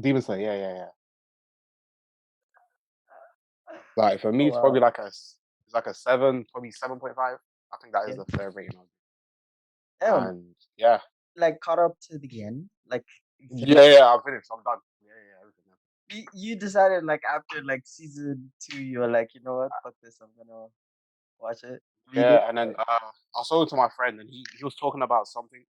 Demon Slayer, yeah. Like for me, Oh it's probably wow. it's like a 7, probably 7.5. I think that is Yeah. the fair rating. Damn. And yeah, Like caught up to the end. Like you finished. yeah, I'm finished. I'm done. Yeah, everything. You decided like after like season 2, you were like, you know what, fuck this, I'm gonna watch it, read it. Yeah, and then I saw it to my friend, and he was talking about something,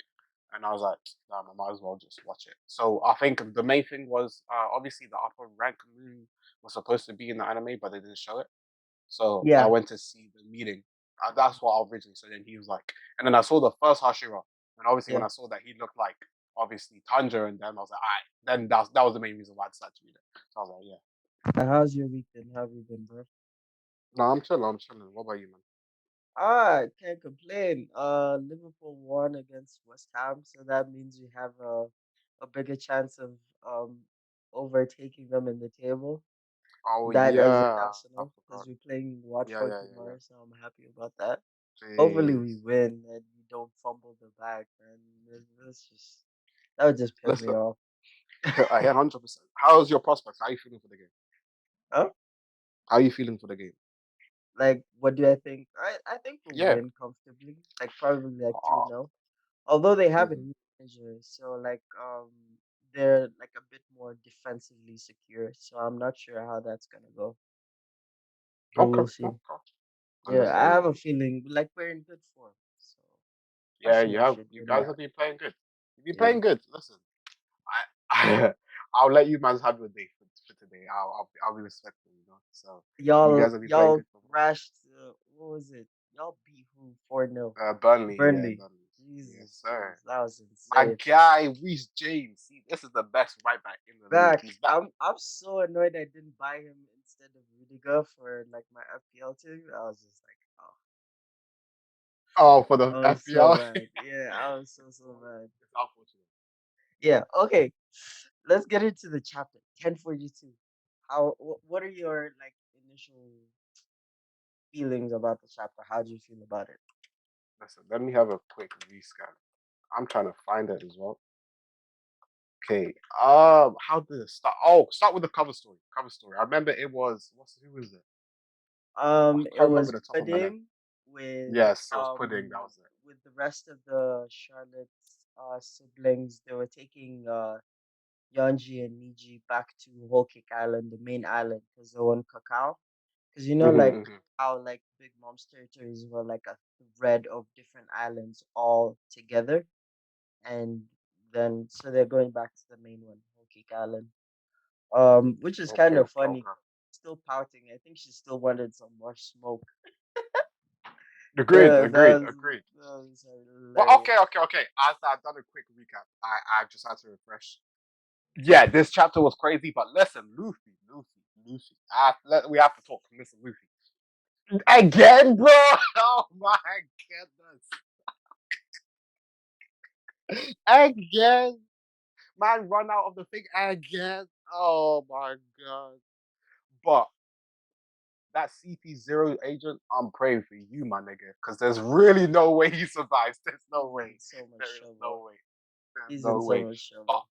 and I was like, damn, I might as well just watch it. So I think the main thing was obviously the upper rank moon was supposed to be in the anime, but they didn't show it. So I Yeah, went to see the meeting. That's what I originally said. And he was like, and then I saw the first Hashira, and obviously when yeah. I saw that he looked like obviously Tanja, and then I was like, alright, then that was the main reason why I decided to read it. So I was like, yeah, And how's your week been? How have you been, bro? no, I'm chilling. I'm chilling. What about you, man? Can't complain. Liverpool won against West Ham, so that means we have a bigger chance of um overtaking them in the table. Oh That as in yeah, I Arsenal, because forgot. we're playing Yeah, Watford yeah, yeah, tomorrow, so I'm happy about that. yeah. Hopefully we Jeez. win and we don't fumble the bag, man. That's just that would just piss me Listen, off. I hear 100%. How's your prospects? How are you feeling for the game? Huh? How are you feeling for the game? Like, what do I think? I think we'll Yeah. win comfortably. Like probably like 2 Oh, 0. Although they have a mhm. new manager, so like they're like a bit more defensively secure. So I'm not sure how that's gonna go. But Okay, we'll see. okay. Yeah, I have a Understandable. feeling like we're in good form. So Yeah, Arsenal should you win guys that. have been playing good. You've been Yeah. playing good. Listen, I I'll let you man have your day for today. I'll be respectful, you know. So you guys have been playing Y'all good for thrashed what was it? Y'all beat who 4-0? Burnley, yeah, Burnley. Burnley. Yes, Jesus sir. Christ, that was My insane. guy, Reece James. See, this is the best right back in the league. Back. He's back. I'm so annoyed I didn't buy him instead of Rudiger for like my FPL team. I was just like, oh, Oh, for the I was so FPL. mad. Yeah, I was so mad. It's unfortunate. Yeah, okay. Let's get into the chapter 1042. What are your like initial feelings about the chapter? How do you feel about it? Listen, let me have a quick rescan. I'm trying to find it as well. Okay. How did it start? Oh, start with the cover story. Cover story. I remember it was who was it? I It can't remember was the top of my head. pudding with Yes, it was pudding. That was it. with the rest of the Charlotte's siblings. They were taking Yanji and Niji back to Whole Cake Island, the main island, because they want cacao. Because you know, like Hmm. how like Big Mom's territories were like a thread of different islands all together, and then so they're going back to the main one, Whole Cake Island. Which is kind Okay, of okay, funny. okay. Still pouting. I think she still wanted some more smoke. Agreed, That agreed, was agreed. Well, hilarious. okay. As I've done a quick recap, I just had to refresh. Yeah, this chapter was crazy, but listen, Luffy. We have to talk. Listen, Luffy. Again, bro. Oh my goodness. Again. Man, run out of the thing again. Oh my god. But that CP0 agent, I'm praying for you, my nigga. Because there's really no way he survives. There's no He's way. in so much There is no trouble. way. There's He's in no so way. much But trouble.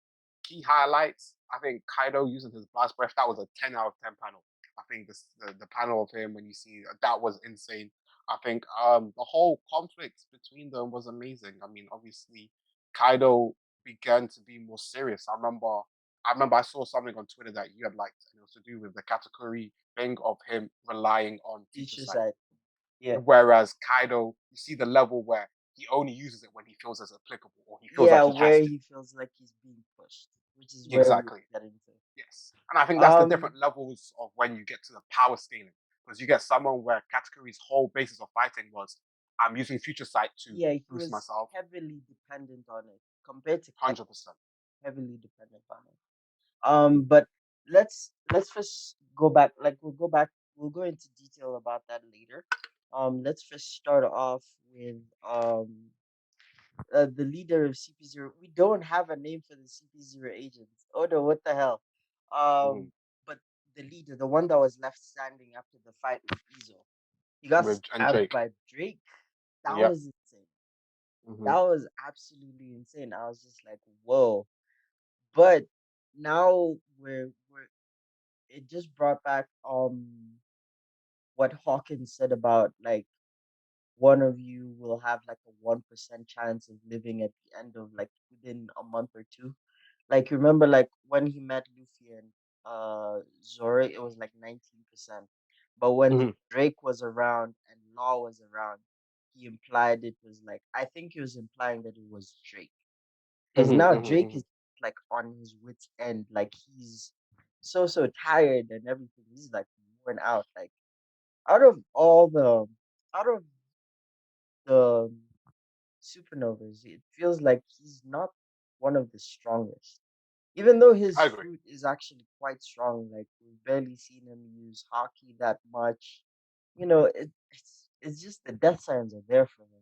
key highlights, I think Kaido using his blast breath, that was a 10 out of 10 panel. I think the panel of him when you see that was insane. I think the whole conflict between them was amazing. I mean, obviously, Kaido began to be more serious. I remember I saw something on Twitter that you had liked, and it was to do with the category thing of him relying on future Future sight. side. Yeah. Whereas Kaido, you see the level where he only uses it when he feels it's applicable or he feels Yeah, like he has where to. he feels like he's being pushed, which is where we're Exactly. getting to. Yes. And I think that's the Um, different levels of when you get to the power scaling. Because you get someone where category's whole basis of fighting was I'm using future sight to yeah, he boost was myself heavily dependent on it compared to Kaido, 100%. heavily dependent on it. But let's first go back. Like we'll go back. We'll go into detail about that later. Let's first start off with the leader of CP0. We don't have a name for the CP0 agents. Oh no, what the hell? Mhm. But the leader, the one that was left standing after the fight with Izo, he got With and stabbed Drake. by Drake. That Yeah. was insane. Hmm. That was absolutely insane. I was just like, whoa. But now we're it just brought back what Hawkins said about like one of you will have like a 1% chance of living at the end of like within a month or two. Like remember like when he met Luffy and Zoro, it was like 19%. But when Hmm. Drake was around and Law was around, he implied it was like I think he was implying that it was Drake. Because Hmm. now Drake Hmm. is like on his wits end, like he's so tired and everything. He's like worn out. Like out of all the out of the supernovas, it feels like he's not one of the strongest. Even though his I agree. fruit is actually quite strong, like we've barely seen him use hockey that much. It's just the death signs are there for him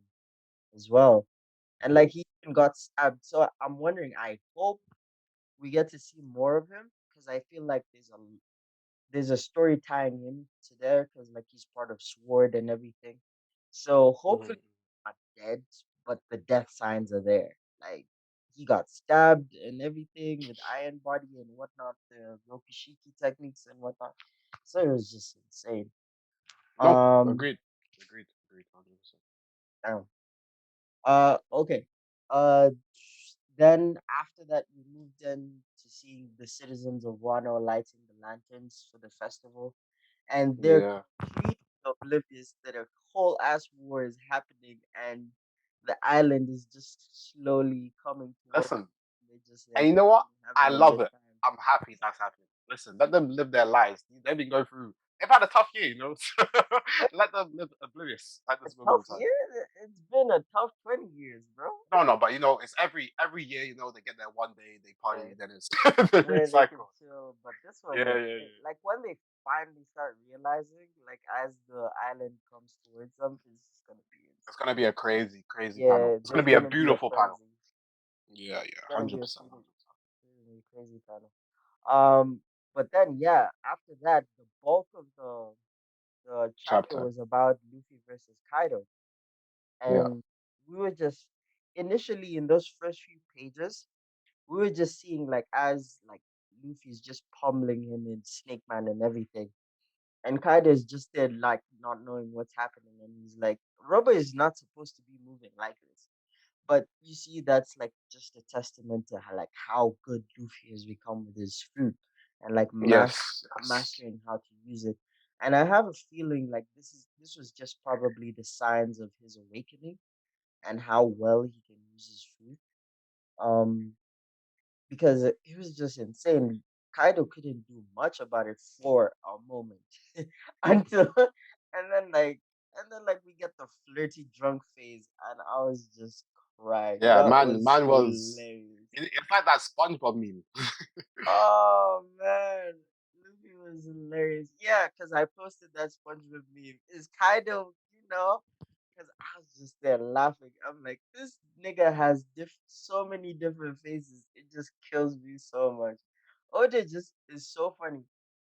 as well. And like he even got stabbed. So I'm wondering, I hope we get to see more of him because I feel like there's a story tying him to there because like he's part of Sword and everything. So hopefully Hmm. he's not dead, but the death signs are there. Like he got stabbed and everything with iron body and whatnot, the Rokishiki techniques and whatnot. So it was just insane. No, Um, agreed. Agreed. Agreed. 100%. damn. Okay. Then after that, we moved in to seeing the citizens of Wano lighting the lanterns for the festival, and they're Yeah. completely oblivious that a whole ass war is happening, and the island is just slowly coming towards. Listen, They just and like you know what? I having a love good it. time. I'm happy that's happening. Listen, let them live their lives. They've been going through. They've had a tough year, you know. Let them live oblivious at A this moment tough in time. year. It's been a tough 20 years, bro. No, no, but you know, it's every year. You know, they get there one day, they Yeah. party, then it's the Where they can recycle. chill. But this Yeah, one, yeah, yeah. like when they finally start realizing, like as the island comes towards them, it's just gonna be It's insane. gonna be a crazy, crazy panel. Yeah, It's gonna there's be a gonna be a beautiful panel. frenzy. Yeah, yeah, Gonna be hundred a percent, freaking 100%. crazy panel. But then yeah, after that, the bulk of the chapter Chapter. was about Luffy versus Kaido, Yeah. and we were just initially in those first few pages, we were just seeing like as like Luffy's just pummeling him in Snake Man and everything. And Kaido is just there, like not knowing what's happening, and he's like, "Rubber is not supposed to be moving like this." But you see, that's like just a testament to how good Luffy has become with his fruit and like Yes. Yes. mastering how to use it. And I have a feeling like this was just probably the signs of his awakening and how well he can use his fruit. Um, because it was just insane. Kaido couldn't do much about it for a moment until and then we get the flirty drunk phase and I was just crying. Yeah, That man. was Man was. hilarious. In fact, that SpongeBob meme. Oh man, Luffy was hilarious. Yeah, because I posted that SpongeBob meme. Is Kaido, because I was just there laughing. I'm like, this nigga has so many different faces. It just kills me so much. OJ just is so funny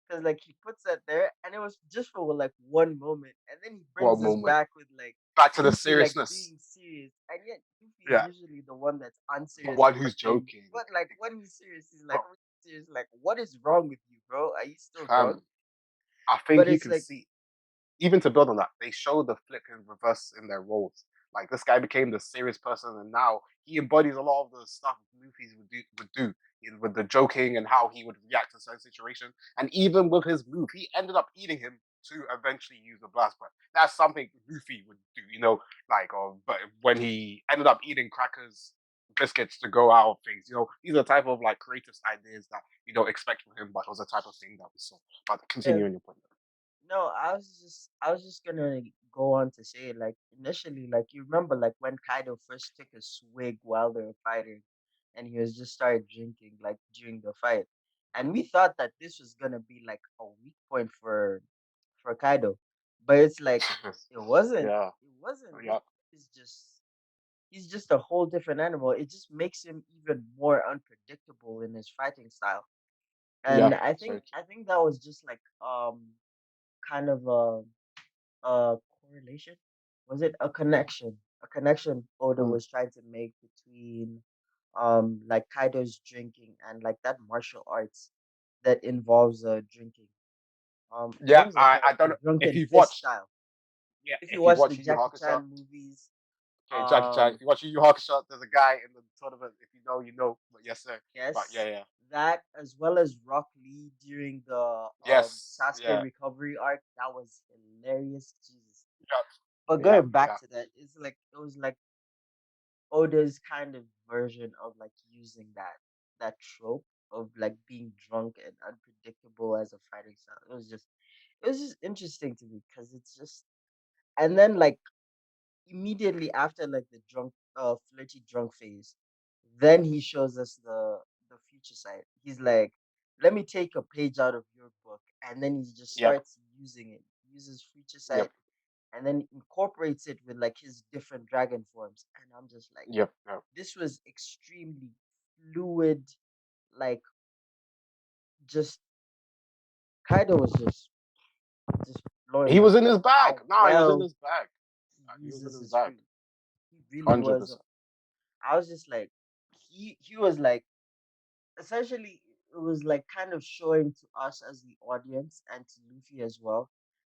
because like he puts that there, and it was just for like one moment, and then he What brings us moment? back with like Back to the Luffy like seriousness. being serious, and yet Luffy is Yeah, usually the one that's the unserious one at the who's thing. joking. But like when he's serious, he's like Bro, really serious. Like, what is wrong with you, bro? Are you still drunk? fam, I think But you it's can like, see. Even to build on that, they show the flip in reverse in their roles. Like this guy became the serious person, and now he embodies a lot of the stuff Luffy would do with the joking and how he would react to certain situations. And even with his move, he ended up eating him to eventually use the blast breath. That's something Luffy would do, like but when he ended up eating crackers, biscuits to go out of things, these are the type of like creative ideas that you don't expect from him, but it was the type of thing that we saw. But yeah. continuing your point. No, I was just gonna go on to say like initially like you remember like when Kaido first took a swig while they were fighting and he was just started drinking like during the fight. And we thought that this was gonna be like a weak point for Kaido. But it's like it wasn't. Yeah, It wasn't. This yeah. is just he's just a whole different animal. It just makes him even more unpredictable in his fighting style. And Yeah, I it's very think true. I think that was just like kind of a correlation. Was it a connection? A connection Oda Mm. was trying to make between like Kaido's drinking and like that martial arts that involves drinking. Yeah, What was it called? I don't The know if drunken you've fist watched. style. Yeah, If you if you've watch the watched Yu Yu Jackie Hakusho, Chan movies, okay, Jackie Chan. If you watch Yu Yu Hakusho, there's a guy in the tournament. If you know, you know. But yes, sir. But yeah, yes, yeah, that as well as Rock Lee during the yes, Sasuke yeah, recovery arc, that was hilarious. Jesus. But yeah, going back yeah, to that, it's like it was like Oda's kind of version of like using that trope of like being drunk and unpredictable as a fighting style. It was just interesting to me because it's just and then like immediately after like the drunk flirty drunk phase, then he shows us the future side. He's like, let me take a page out of your book, and then he just yep, starts using it, uses future yep, sight, and then incorporates it with like his different dragon forms. And I'm just like, yep, yep. this was extremely fluid, like just Kaido was just blowing He my was mind in his bag. how No, he was in well his bag. he He was in uses his his bag. fruit. He really 100%. was. I was just like, he was like, essentially, it was like kind of showing to us as the audience and to Luffy as well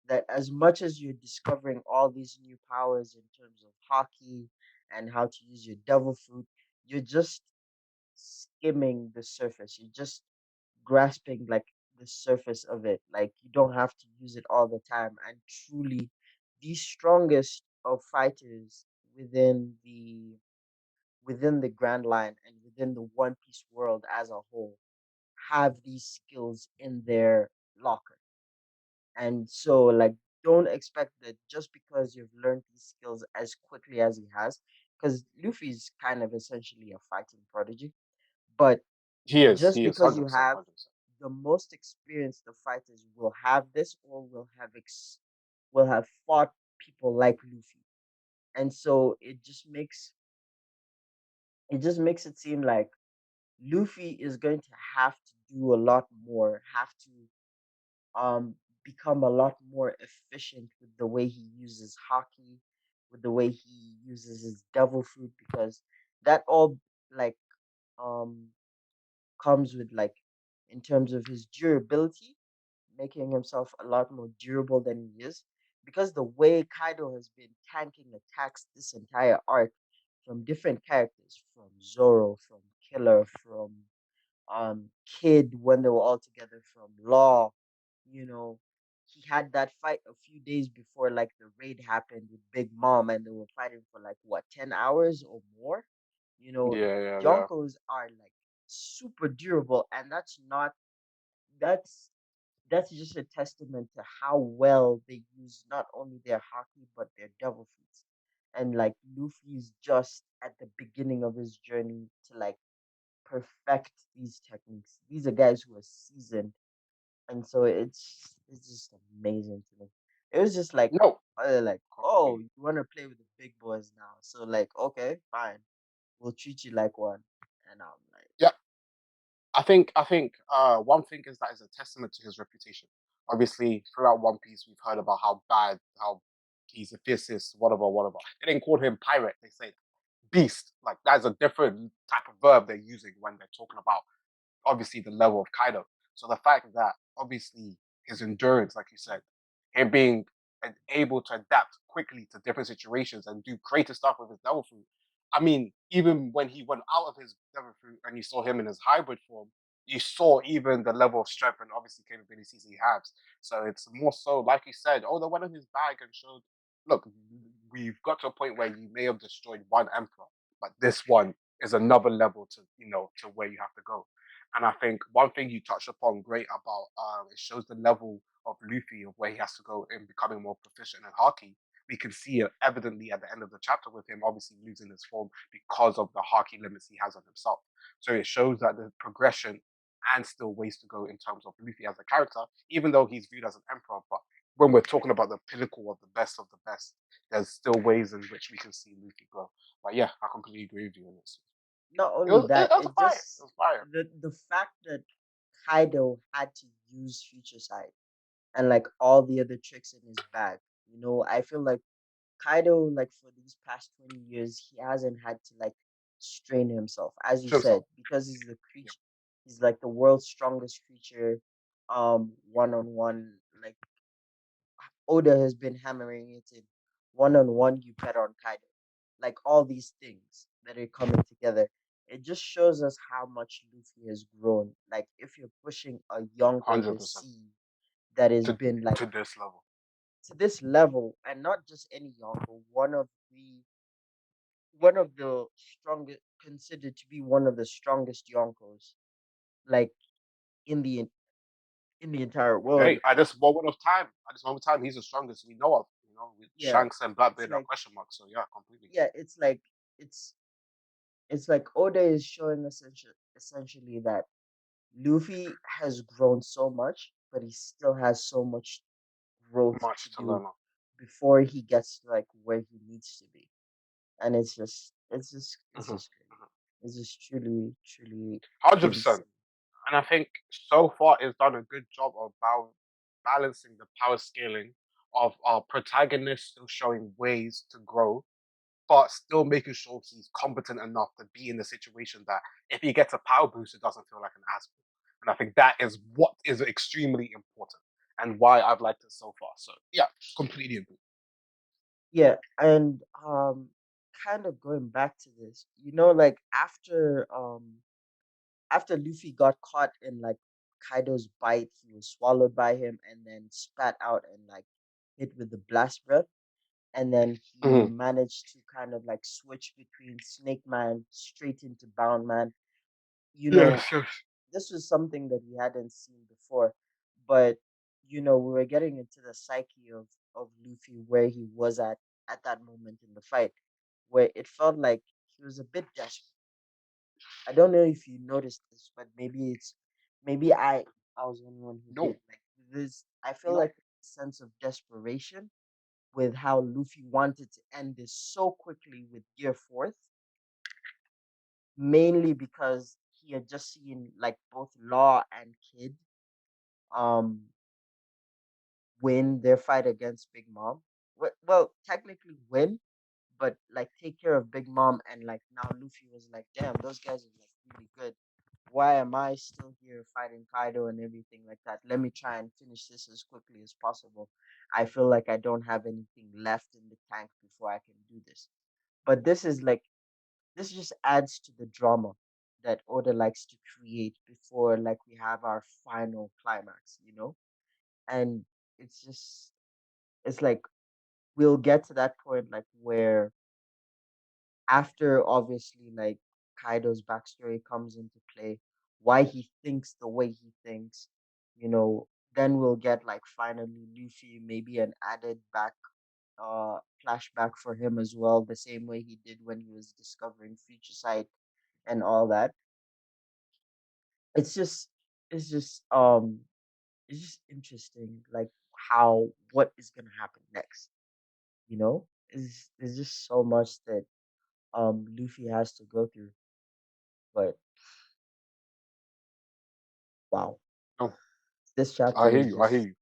that as much as you're discovering all these new powers in terms of hockey and how to use your devil fruit, you're just skimming the surface. You're just grasping like the surface of it. Like you don't have to use it all the time. And truly, the strongest of fighters within the Grand Line and within the One Piece world as a whole have these skills in their locker. And so, like, don't expect that just because you've learned these skills as quickly as he has, because Luffy's kind of essentially a fighting prodigy. But just He is because you 100%, have 100%. the most experienced of fighters will have this or will have fought people like Luffy. And so it just makes it seem like Luffy is going to have to do a lot more, have to um become a lot more efficient with the way he uses hockey, with the way he uses his devil fruit, because that all like um comes with like in terms of his durability, making himself a lot more durable than he is. Because the way Kaido has been tanking attacks this entire arc from different characters, from Zoro, from Killer, from Kid when they were all together, from Law, you know, he had that fight a few days before like the raid happened with Big Mom, and they were fighting for like what 10 hours or more. Yeah, yeah, yeah. Yonkos are like super durable, and that's that's just a testament to how well they use not only their hockey but their devil fruits. And like Luffy's just at the beginning of his journey to like perfect these techniques. These are guys who are seasoned, and so it's just amazing to me. It was just No, like, oh, completely. you want to play with the big boys now? So like, okay, fine, we'll treat you like one. And I'm like, Yeah, I think one thing is that is a testament to his reputation. Obviously, throughout One Piece, we've heard about how bad, how he's a fiercest, whatever, whatever. They didn't call him pirate. They say beast. Like that's a different type of verb they're using when they're talking about obviously the level of Kaido. So the fact that obviously his endurance, like you said, him being able to adapt quickly to different situations and do creative stuff with his devil fruit. I mean, even when he went out of his devil fruit and you saw him in his hybrid form, you saw even the level of strength and obviously capabilities he has. So it's more so, like you said, oh, they went in his bag and showed, look, we've got to a point where you may have destroyed one emperor, but this one is another level to to where you have to go. And I think one thing you touched upon great about it shows the level of Luffy of where he has to go in becoming more proficient in hockey. We can see it evidently at the end of the chapter with him obviously losing his form because of the hockey limits he has on himself. So it shows that the progression and still ways to go in terms of Luffy as a character, even though he's viewed as an emperor. But when we're talking about the pinnacle of the best, there's still ways in which we can see Luffy grow. But yeah, I completely agree with you on this. Not It only was that, it was it fire. It just was fire. the fact that Kaido had to use Future Sight and like all the other tricks in his bag. You know, I feel like Kaido, like for these past 20 years, he hasn't had to like strain himself, as you Himself. said, because he's the Yeah, creature, he's like the world's strongest creature, one on one. Like Oda has been hammering it in one on one, you bet on Kaido. Like all these things that are coming together. It just shows us how much Luffy has grown. Like if you're pushing a Yonko the 100% sea that has to been like to this level. to this level, and not just any Yonko, one of the strongest, considered to be one of the strongest Yonkos, like in the in the entire world. Hey, at this moment of time, he's the strongest we know of. You know, with Yeah, Shanks and it's Blackbeard are like question marks. So yeah, completely. yeah, it's it's like Oda is showing essentially that Luffy has grown so much, but he still has so much growth to Much to do learn on. before he gets to like where he needs to be. And it's Mhm, just great. mhm. It's just truly 100%. insane. And I think so far it's done a good job of balancing the power scaling of our protagonist still showing ways to grow, but still making sure he's competent enough to be in the situation that if he gets a power boost, it doesn't feel like an asshole. And I think that is what is extremely important and why I've liked it so far. So yeah, completely agree. Yeah, and kind of going back to this, you know, like after Luffy got caught in like Kaido's bite, he was swallowed by him and then spat out and like hit with the blast breath. And then he Mhm. managed to kind of like switch between Snake Man straight into Bound Man. You Yes, know, yes. this was something that we hadn't seen before, but you know, we were getting into the psyche of Luffy where he was at that moment in the fight, where it felt like he was a bit desperate. I don't know if you noticed this, but maybe I was the only one who did. No, Like this, I feel no. like a sense of desperation with how Luffy wanted to end this so quickly with Gear Fourth, mainly because he had just seen like both Law and Kid um win their fight against Big Mom. Well, technically win, but like take care of Big Mom, and like now Luffy was like, damn, those guys are like really good. Why am I still here fighting Kaido and everything like that? Let me try and finish this as quickly as possible. I feel like I don't have anything left in the tank before I can do this. But this just adds to the drama that Oda likes to create before like we have our final climax, you know? And it's just it's like we'll get to that point like where after obviously like Kaido's backstory comes into play, why he thinks the way he thinks, you know, then we'll get like finally Luffy maybe an added back flashback for him as well, the same way he did when he was discovering Future Sight and all that. It's just it's just um it's just interesting like how what is gonna happen next, you know? Is there's just so much that Luffy has to go through. But wow, No. this I chapter hear is you. I hear just you.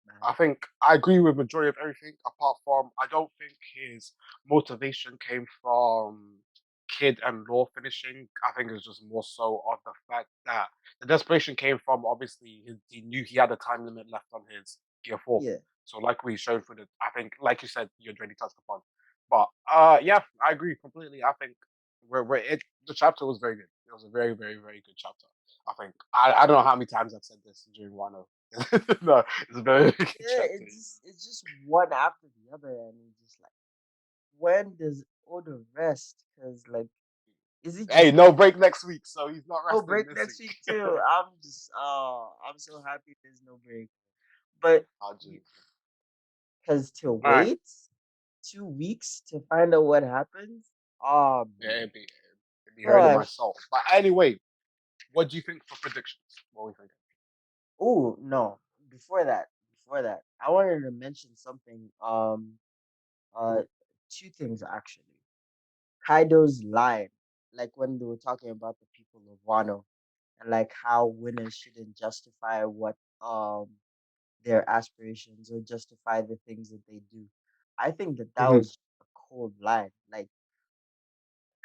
man. I think I agree with majority of everything, apart from I don't think his motivation came from Kid and Law finishing. I think it's just more so of the fact that the desperation came from obviously he knew he had a time limit left on his Gear 4. Yeah, So like we showed through the I think like you said, you already touched upon. But yeah, I agree completely. I think we're it the chapter was very good. It was a very, very, very good chapter. I think I don't know how many times I've said this during Wano. No, it's a very good yeah. chapter. It's just one after the other, and it's just like when does Oda rest? Because like, is he Hey, just no break next week, so he's not oh resting break this next week week. too? I'm so happy there's no break. But I'll do. because to All right, wait 2 weeks to find out what happens, oh yeah, man, it'd be hurting my gosh. soul. But anyway, what do you think for predictions? What we think? Oh no! Before that, before that, I wanted to mention something. Uh, two things actually. Kaido's line, like when they were talking about the people of Wano, and like how winners shouldn't justify what their aspirations or justify the things that they do. I think that that Mhm. was a cold line. Like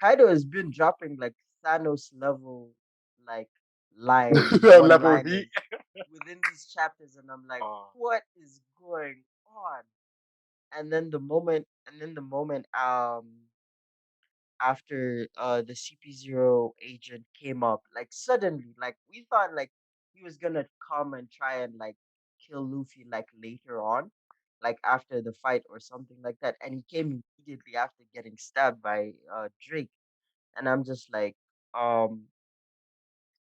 Kaido has been dropping like Thanos level like lines, one Level heat. liners within these chapters, and I'm like, Oh. what is going on? And then the moment after the CP0 agent came up, like suddenly, like we thought like he was gonna come and try and like kill Luffy like later on, like after the fight or something like that, and he came immediately after getting stabbed by Drake, and I'm just like, um,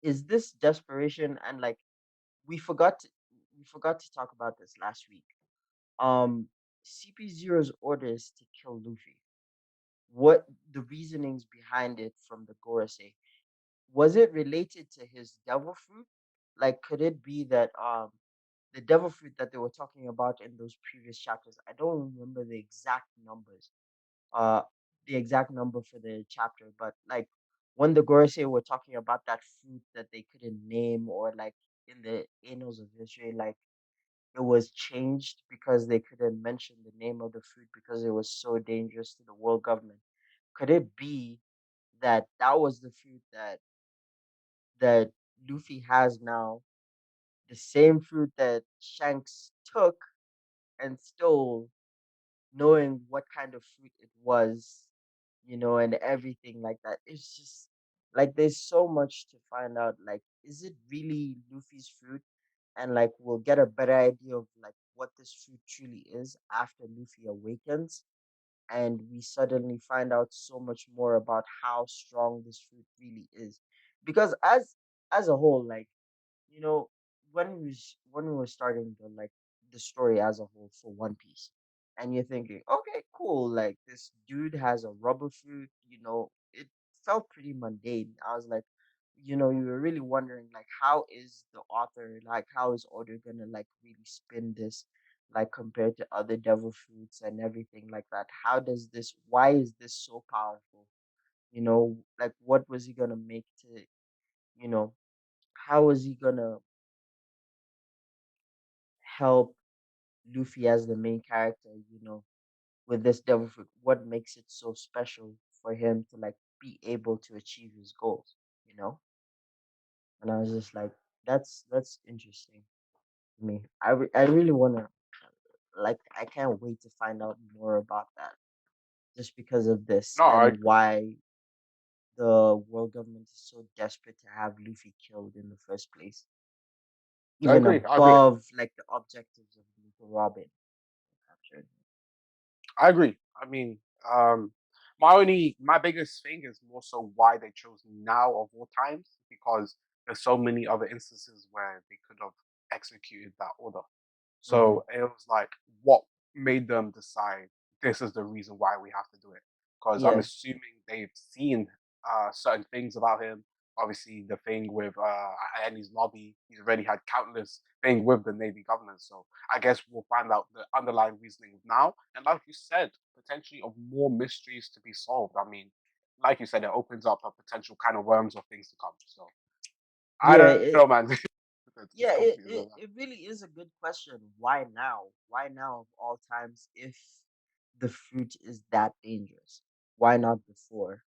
is this desperation? And like we forgot to, we forgot to talk about this last week. Um, CP0's orders to kill Luffy. What the reasonings behind it from the Gorosei? Was it related to his devil fruit? Like, could it be that the devil fruit that they were talking about in those previous chapters? I don't remember uh the exact number for the chapter, but like when the Gorosei were talking about that fruit that they couldn't name, or like in the annals of history, like it was changed because they couldn't mention the name of the fruit because it was so dangerous to the world government. Could it be that that was the fruit that Luffy has now, the same fruit that Shanks took and stole, knowing what kind of fruit it was, and everything like that? It's just like there's so much to find out. Like, is it really Luffy's fruit? And like we'll get a better idea of like what this fruit truly is after Luffy awakens, and we suddenly find out so much more about how strong this fruit really is. Because as a whole, like, you know, when we were starting the story as a whole for One Piece, and you're thinking, okay, cool, like this dude has a rubber fruit, it felt pretty mundane. I was like, you were really wondering like how is the author, like how is Oda gonna like really spin this, like compared to other devil fruits and everything like that. Why is this so powerful? Like what was he gonna make to, you know, how was he gonna help Luffy as the main character, with this devil fruit? What makes it so special for him to like be able to achieve his goals, you know? And I was just like, that's interesting to me. I really wanna, like, I can't wait to find out more about that, just because of this No, I and why the world government is so desperate to have Luffy killed in the first place, I even agree. I agree. above like the objectives of Nico Robin captured. I agree. I mean, my biggest thing is more so why they chose now of all times, because there's so many other instances where they could have executed that order. Mm-hmm. So it was like, what made them decide this is the reason why we have to do it? Because I'm Yeah, assuming they've seen certain things about him. Obviously, the thing with Annie's lobby, he's already had countless things with the Navy government. So I guess we'll find out the underlying reasoning now. And like you said, potentially of more mysteries to be solved. I mean, like you said, it opens up a potential kind of worms of things to come. So I yeah. don't know, man. It's Yeah, it, completely it, over. it really is a good question. Why now? Why now of all times if the fruit is that dangerous? Why not before?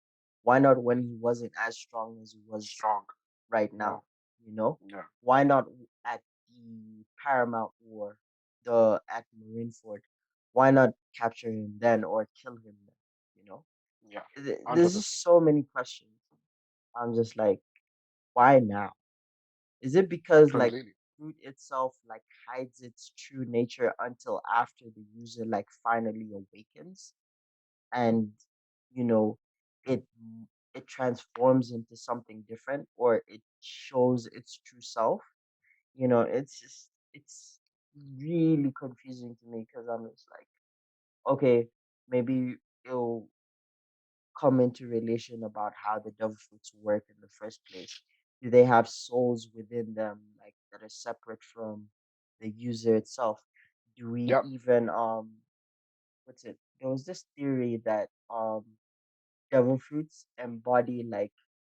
Why not when he wasn't as strong as he was Strong. right No. now? You know? Yeah. Why not at the Paramount War, the at Marineford? Why not capture him then or kill him then? You know? Yeah. There's 100%. just so many questions. I'm just like, why now? Is it because like Completely. fruit itself like hides its true nature until after the user like finally awakens, and you know it it transforms into something different, or it shows its true self? It's really confusing to me because I'm just like, okay, maybe it'll come into relation about how the devil fruits work in the first place. Do they have souls within them, like that are separate from the user itself? Do we Yep. even what's it? There was this theory that devil fruits embody like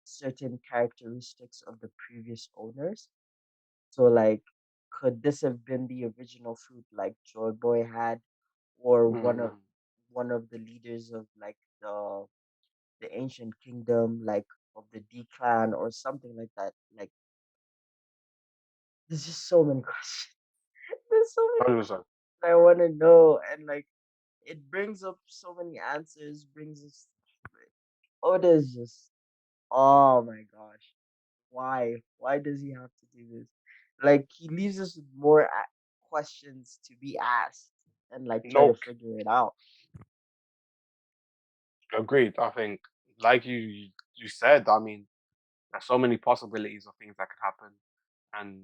certain characteristics of the previous owners. So like could this have been the original fruit like Joy Boy had, or Mm. one of the leaders of like the ancient kingdom, like of the D clan or something like that? Like there's just so many questions. There's so many 100%. questions I want to know, and like it brings up so many answers. Brings us. Oh, there's just. Oh my gosh. Why? Why does he have to do this? Like he leaves us with more questions to be asked and like try to No, figure it out. agreed. I think, like you said, I mean, there's so many possibilities of things that could happen, and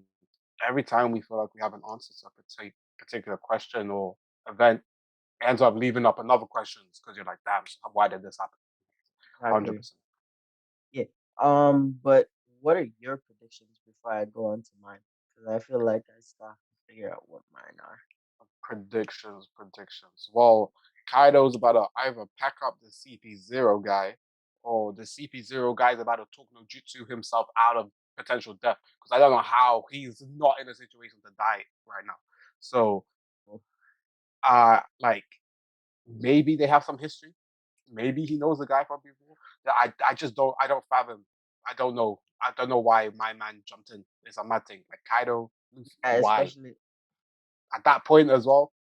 every time we feel like we have an answer to a particular question or event, it ends up leaving up another questions because you're like, damn, why did this happen? Hundred Exactly. percent. Yeah. But what are your predictions before I go on to mine? Because I feel like I still have to figure out what mine are. Predictions. Well, Kaido's about to either pack up the CP0 guy, or the CP0 guy's about to talk no jutsu himself out of potential death. Because I don't know how he's not in a situation to die right now. So, Oh, like maybe they have some history. Maybe he knows the guy from before. Yeah, I just don't fathom. I don't know. I don't know why my man jumped in. It's a mad thing. Like Kaido, why especially at that point as well.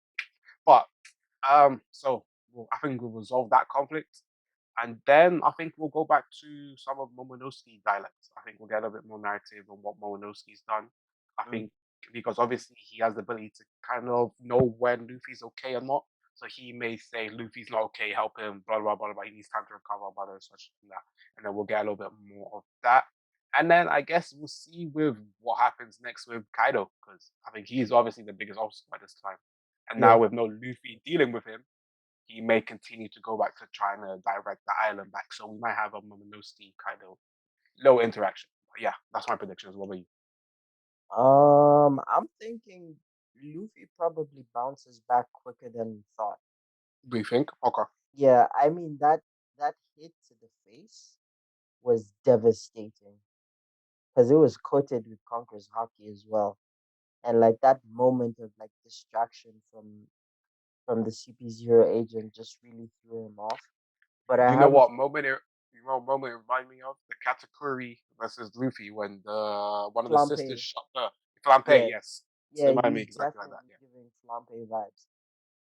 But so I think we'll resolve that conflict, and then I think we'll go back to some of Momonosuke's dialects. I think we'll get a bit more narrative on what Momonosuke's done. I mm, think because obviously he has the ability to kind of know when Luffy's okay or not. So he may say Luffy's not okay, help him, blah blah blah blah. He needs time to recover, blah blah such and that, and then we'll get a little bit more of that. And then I guess we'll see with what happens next with Kaido, because I think he's obviously the biggest obstacle at this time. And yeah. now with no Luffy dealing with him, he may continue to go back to trying to direct the island back. So we might have a Momonosuke kind of low interaction. But yeah, that's my predictions. What about you? I'm thinking Luffy probably bounces back quicker than we thought. Do you think? Okay. Yeah, I mean that hit to the face was devastating because it was coated with Conqueror's hockey as well, and like that moment of like distraction from the CP0 agent just really threw him off. But I You know have a what moment? You know what moment it reminded me of the Katakuri versus Luffy when the one of the sisters Flampe. shot the Flampe. Yeah, Yes, so yeah, it reminded me he's exactly like that. definitely Yeah, giving Flampe vibes.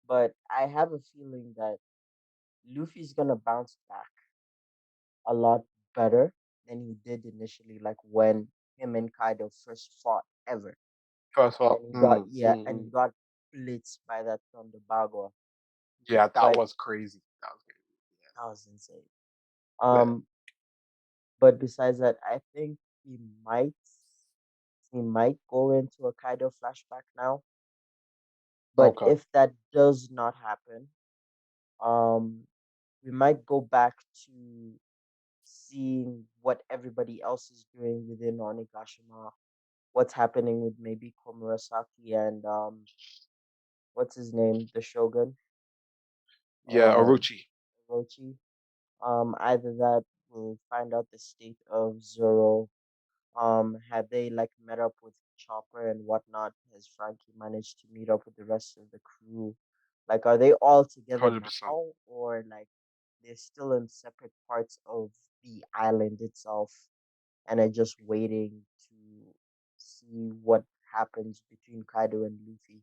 But I have a feeling that Luffy's gonna bounce back a lot better than he did initially, like when him and Kaido first fought ever. first And up. he got yeah, and he got blitzed by that Thunder Bagua. Yeah, that But was crazy. That was crazy. that was insane. Yeah. Um, but besides that, I think he might he might go into a Kaido flashback now. But Okay. if that does not happen, um, we might go back to seeing what everybody else is doing within Onigashima, what's happening with maybe Komurasaki and what's his name, the Shogun, Yeah, um, Orochi. Orochi. Either that we'll find out the state of Zoro. Have they like met up with Chopper and whatnot? Has Frankie managed to meet up with the rest of the crew? Like, are they all together 100%. now, or like they're still in separate parts of the island itself and are just waiting to see what happens between Kaido and Luffy?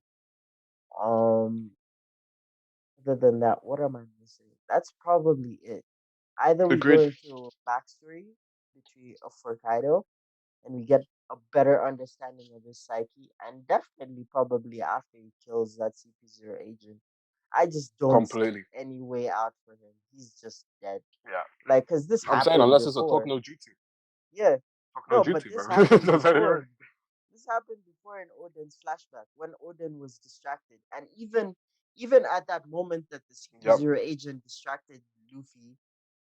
Um, other than that, what am I missing? That's probably it. Either we go Agreed. into a backstory between for Kaido and we get a better understanding of his psyche, and definitely probably after he kills that CP0 agent. I just don't see Completely. any way out for him. He's just dead. Yeah. Like, cause this I'm saying happened unless it's a talk before. no jutsu. Yeah, Talk no no, but jutsu, this bro. happened That's before. anywhere. This happened before in Odin's flashback when Odin was distracted, and even at that moment that the Yep. CP0 agent distracted Luffy,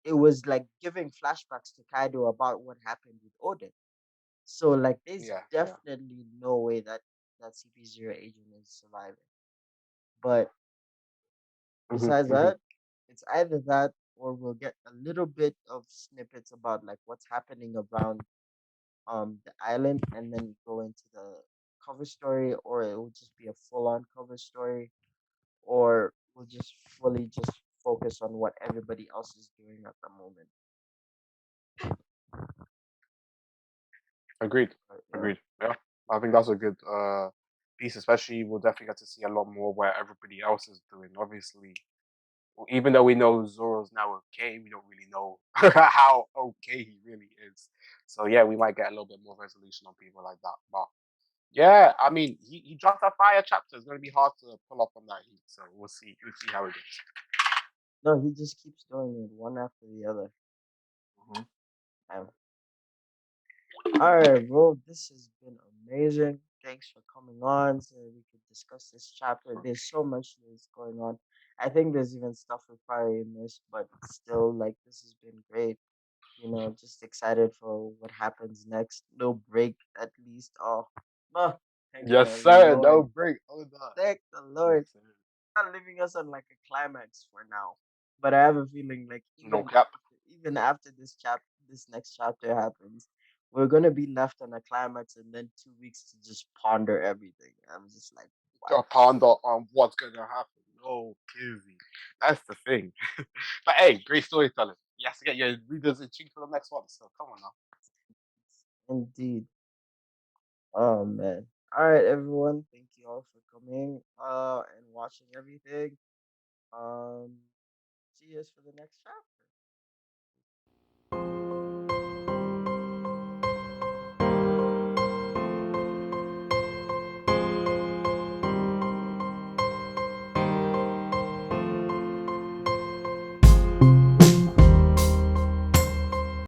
it was like giving flashbacks to Kaido about what happened with Odin. So like there's Yeah. Yeah. definitely no way that that CP0 agent is surviving. But Hmm. besides Hmm. that, it's either that or we'll get a little bit of snippets about like what's happening around the island and then go into the cover story, or it will just be a full on cover story, or we'll just fully just focus on what everybody else is doing at the moment. Agreed. But yeah. Agreed. Yeah, I think that's a good piece. Especially, we'll definitely get to see a lot more where everybody else is doing. Obviously, even though we know Zoro's now okay, we don't really know how okay he really is. So yeah, we might get a little bit more resolution on people like that. But yeah, I mean, he dropped a fire chapter. It's gonna be hard to pull up on that heat. So we'll see. We'll see how it goes. No, he just keeps doing it one after the other. Mhm. Um, all right, bro. This has been amazing. Thanks for coming on so we could discuss this chapter. There's so much that's going on. I think there's even stuff we probably missed, but still, like, this has been great. Just excited for what happens next. No break, at least. Oh, thank Yes, the sir. No Lord. break. Oh, that. Thank the Yes, Lord. sir. Not leaving us on like a climax for now. But I have a feeling like No cap. even after this next chapter happens, we're gonna be left on a climax and then 2 weeks to just ponder everything. I'm just like, what? A ponder on what's gonna happen. No, Kizzy. That's the thing. But hey, great storytelling. You have to get your readers in tune for the next one. So come on now. Indeed. Oh man. All right, everyone. Thank you all for coming and watching everything. Um, see us for the next chapter.